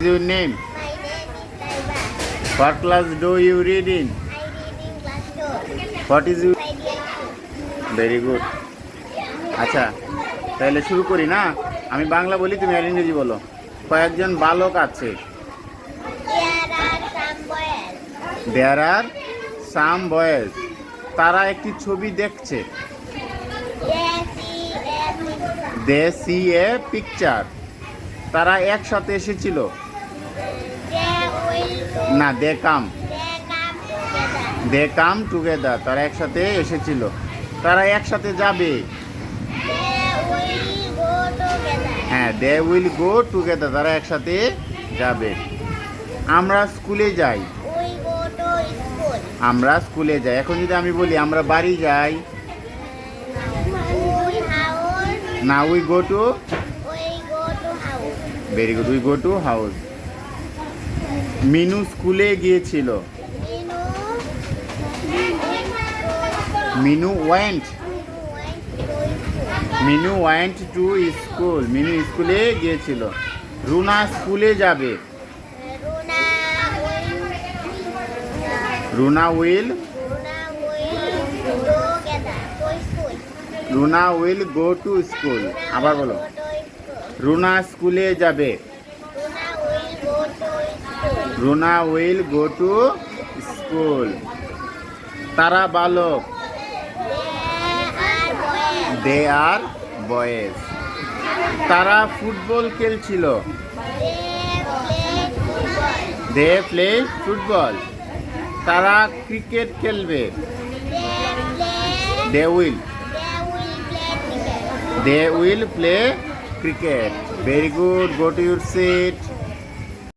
Your name? My name is Taiba. What class do you read in? I read in class 2. What is your? My dear Very good. আচ্ছা তাহলে শুরু করি না। আমি বাংলা বলি, তুমি আর ইংরেজি বলো। কয়েকজন বালক আছে। There are some boys. There are some boys. তারা একটি ছবি দেখছে। They see They see a picture. a picture. তারা একসাথে এসেছিল। They will go. না, they come. They come They come together. together. তারা একসাথে এসেছিল। তারা একসাথে যাবে। They will go together. হ্যাঁ, they will go together. তারা একসাথে যাবে। আমরা স্কুলে যাই। We go to school. আমরা স্কুলে যাই। এখন যদি আমি বলি আমরা বাড়ি যাই, We house. না we go to, We go to house. Very good, we go to house. Minu স্কুলে গিয়েছিল। Minu went, Minu went to school. Minu স্কুলে গিয়েছিল। রুনা স্কুলে যাবে। Runa will, Runa will go to school. আবার বলো, রুনা স্কুলে যাবে। Runa will go to school. তারা বালক। They are boys. তারা ফুটবল খেলছিল। They play football. তারা ক্রিকেট খেলবে। They will, they will play cricket. Very good. Go to your seat.